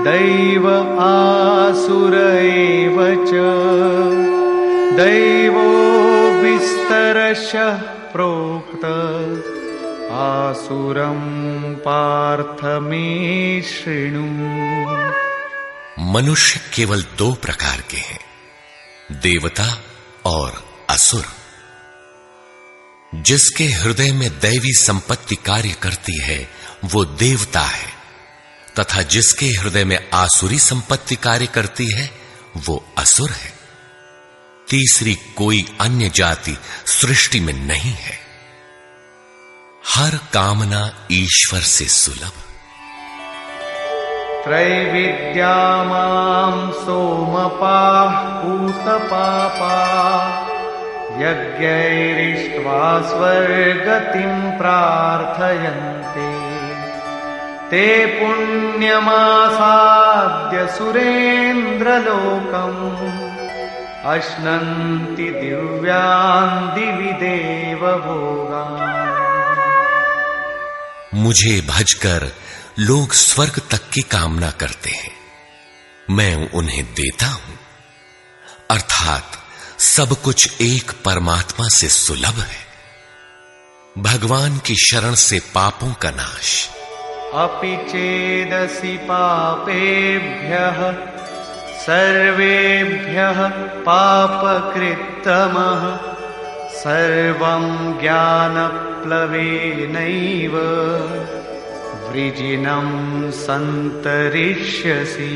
दैव आसुर एव च दैवो विस्तरशः प्रोक्त आसुरं पार्थ मे शृणु। मनुष्य केवल दो प्रकार के हैं, देवता और असुर। जिसके हृदय में दैवी संपत्ति कार्य करती है वो देवता है, तथा जिसके हृदय में आसुरी संपत्ति कार्य करती है वो असुर है। तीसरी कोई अन्य जाति सृष्टि में नहीं है। हर कामना ईश्वर से सुलभ। त्रैविद्या मां सोमपाः पूतपापा यज्ञैरिष्ट्वा स्वर्गतिं प्रार्थयन्ते ते पुण्यमासाद्य सुरेन्द्रलोकम् अश्नन्ति दिव्यान् दिवि देवभोगान्। मुझे भजकर लोग स्वर्ग तक की कामना करते हैं, मैं उन्हें देता हूं। अर्थात सब कुछ एक परमात्मा से सुलभ है। भगवान की शरण से पापों का नाश। अपि चेदसि पापेभ्यः सर्वेभ्यः पापकृत्तमः सर्वं ज्ञानप्लवेनैव वृजिनं सन्तरिष्यसि।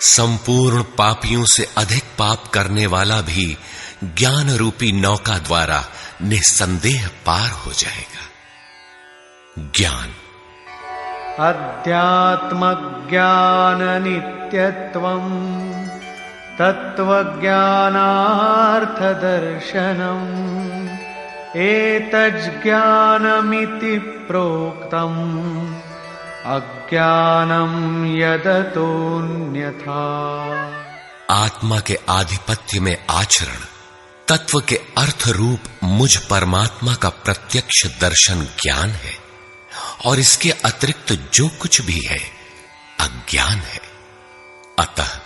संपूर्ण पापियों से अधिक पाप करने वाला भी ज्ञान रूपी नौका द्वारा निस्संदेह पार हो जाएगा। ज्ञान अध्यात्मज्ञान नित्यत्वं तत्त्वज्ञानार्थदर्शनम् एतज्ज्ञानमिति प्रोक्तम् अज्ञानम यदतोऽन्यथा। आत्मा के आधिपत्य में आचरण, तत्व के अर्थ रूप मुझ परमात्मा का प्रत्यक्ष दर्शन ज्ञान है, और इसके अतिरिक्त जो कुछ भी है अज्ञान है। अतः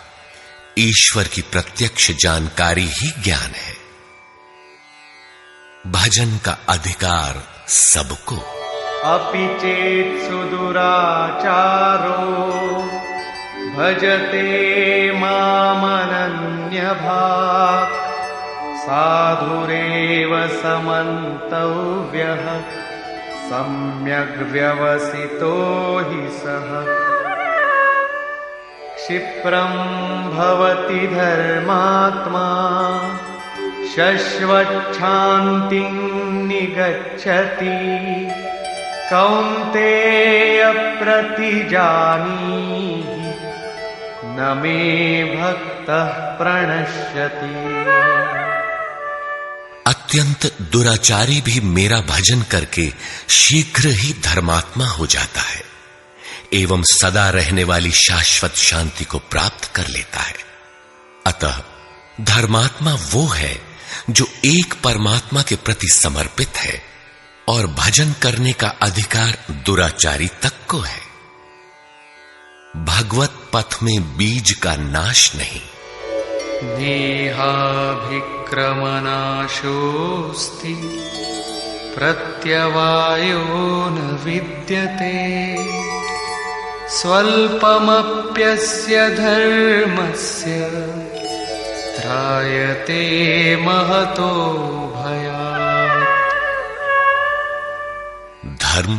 ईश्वर की प्रत्यक्ष जानकारी ही ज्ञान है। भजन का अधिकार सबको। अपि चेत् सुदुराचारो भजते मामनन्यभाक् साधुरेव समन्तव्यः सम्यग् व्यवसितो हि सः। क्षिप्रं भवति धर्मात्मा शश्वच्छान्तिं निगच्छति कौन्तेय प्रतिजानीहि न मे भक्तः प्रणश्यति। अत्यंत दुराचारी भी मेरा भजन करके शीघ्र ही धर्मात्मा हो जाता है एवं सदा रहने वाली शाश्वत शांति को प्राप्त कर लेता है। अतः धर्मात्मा वो है जो एक परमात्मा के प्रति समर्पित है, और भजन करने का अधिकार दुराचारी तक को है। भगवत पथ में बीज का नाश नहीं। नेहाभिक्रमनाशोऽस्ति प्रत्यवायो न विद्यते स्वल्पमप्यस्य धर्मस्य त्रायते महतो भयात्। धर्म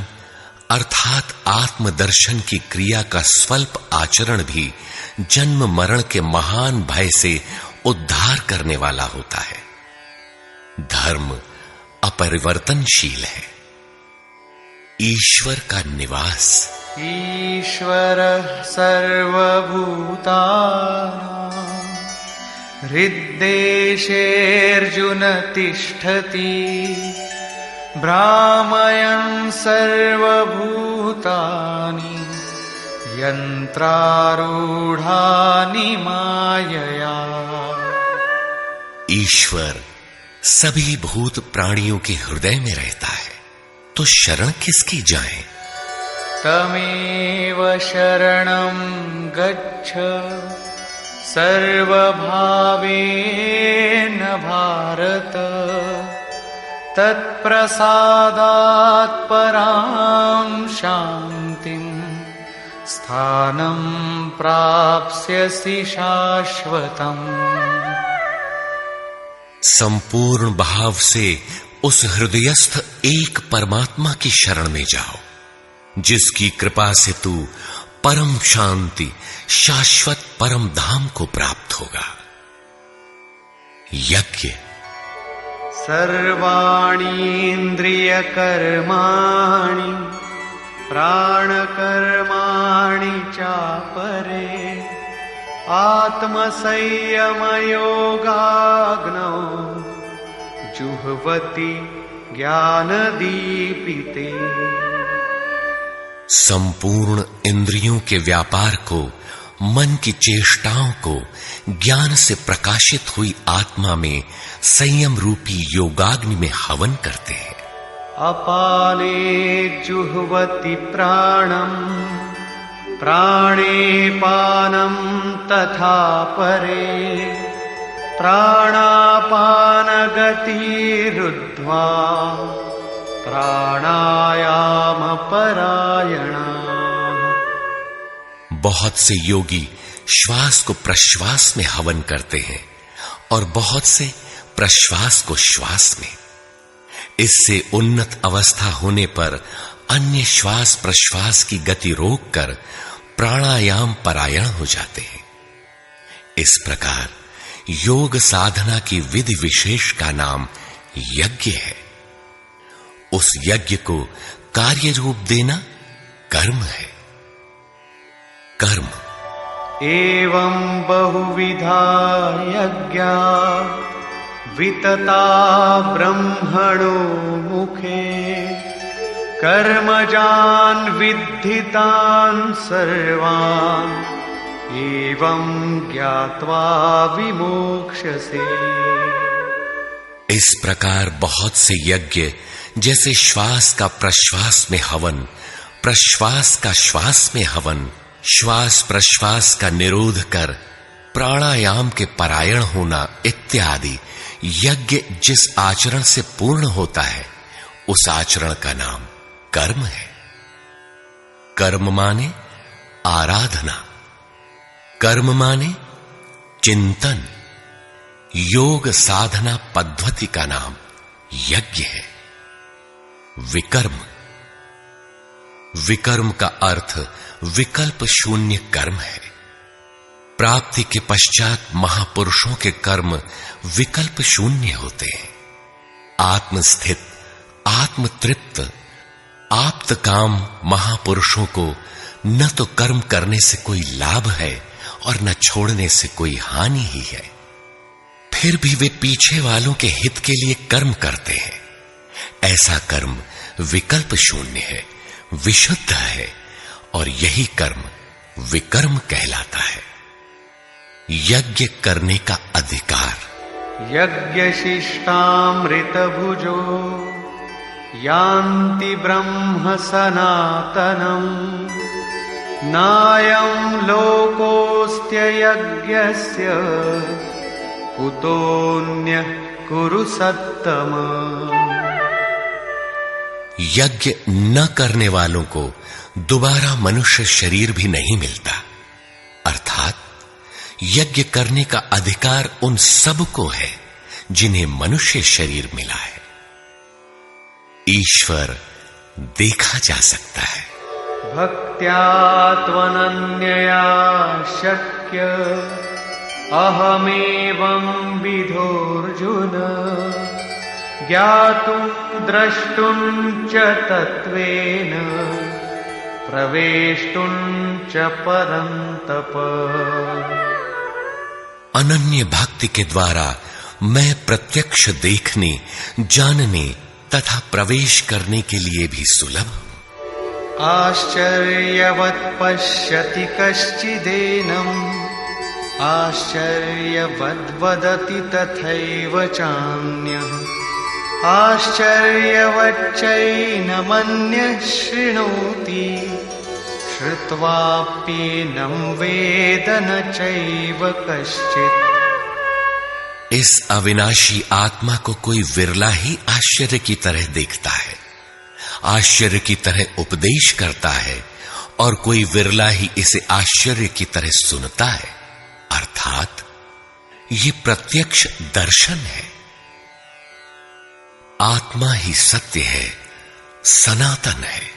अर्थात आत्मदर्शन की क्रिया का स्वल्प आचरण भी जन्म मरण के महान भय से उद्धार करने वाला होता है। धर्म अपरिवर्तनशील है। ईश्वर का निवास। ईश्वर सर्वभूतानां हृद्देशेऽर्जुन तिष्ठति भ्रामयन् सर्वभूतानि यन्त्रारूढानि मायया। ईश्वर सभी भूत प्राणियों के हृदय में रहता है, तो शरण किसकी जाएं? तमेव शरणं गच्छ सर्वभावेन भारत तत्प्रसादात् परां शान्तिं स्थानं प्राप्स्यसि शाश्वतम्। संपूर्ण भाव से उस हृदयस्थ एक परमात्मा की शरण में जाओ, जिसकी कृपा से तू परम शांति शाश्वत परम धाम को प्राप्त होगा। यज्ञ सर्वाणीन्द्रियकर्माणि प्राणकर्माणि चापरे आत्मसंयमयोगाग्नौ जुह्वति ज्ञानदीपिते। संपूर्ण इंद्रियों के व्यापार को, मन की चेष्टाओं को ज्ञान से प्रकाशित हुई आत्मा में संयम रूपी योगाग्नि में हवन करते हैं। अपाने जुह्वति प्राणं प्राणे पानं तथा परे प्राणापानगतिरुद्ध्वा प्राणायाम परायणा। बहुत से योगी श्वास को प्रश्वास में हवन करते हैं और बहुत से प्रश्वास को श्वास में। इससे उन्नत अवस्था होने पर अन्य श्वास प्रश्वास की गति रोककर प्राणायाम परायण हो जाते हैं। इस प्रकार योग साधना की विधि विशेष का नाम यज्ञ है। उस यज्ञ को कार्य रूप देना कर्म है। कर्म एवं बहुविधा यज्ञा वितता ब्रह्मणो मुखे कर्मजान् विद्धितान् सर्वान् एवं ज्ञात्वा विमोक्ष्यसे। इस प्रकार बहुत से यज्ञ जैसे श्वास का प्रश्वास में हवन, प्रश्वास का श्वास में हवन, श्वास प्रश्वास का निरोध कर प्राणायाम के परायण होना इत्यादि यज्ञ जिस आचरण से पूर्ण होता है, उस आचरण का नाम कर्म है। कर्म माने आराधना, कर्म माने चिंतन। योग साधना पद्धति का नाम यज्ञ है। विकर्म, विकर्म का अर्थ विकल्प शून्य कर्म है। प्राप्ति के पश्चात महापुरुषों के कर्म विकल्प शून्य होते हैं। आत्मस्थित, आत्मतृप्त, आप्त काम महापुरुषों को न तो कर्म करने से कोई लाभ है और न छोड़ने से कोई हानि ही है। फिर भी वे पीछे वालों के हित के लिए कर्म करते हैं। ऐसा कर्म विकल्प शून्य है, विशुद्ध है, और यही कर्म विकर्म कहलाता है। यज्ञ करने का अधिकार। यज्ञ शिष्टामृत भुजो यान्ति ब्रह्म सनातनम् नायं लोकोऽस्त्य यज्ञस्य कुतोऽन्यः कुरु सत्तम। यज्ञ न करने वालों को दोबारा मनुष्य शरीर भी नहीं मिलता। अर्थात यज्ञ करने का अधिकार उन सब को है जिन्हें मनुष्य शरीर मिला है। ईश्वर देखा जा सकता है। भक्त्या त्वनन्यया शक्य अहमेवं विधोऽर्जुन ज्ञातुं द्रष्टुं च तत्त्वेन प्रवेष्टुं च परन्तप। अनन्य भक्ति के द्वारा मैं प्रत्यक्ष देखने, जानने तथा प्रवेश करने के लिए भी सुलभ हूं। आश्चर्यवत् पश्यति कश्चिदेनम् आश्चर्यवद्वदति तथैव चान्यः आश्चर्यवच्चैनमन्यः शृणोति श्रुत्वाप्येनं वेद न चैव कश्चित्। इस अविनाशी आत्मा को कोई विरला ही आश्चर्य की तरह देखता है, आश्चर्य की तरह उपदेश करता है, और कोई विरला ही इसे आश्चर्य की तरह सुनता है। अर्थात ये प्रत्यक्ष दर्शन है। आत्मा ही सत्य है, सनातन है।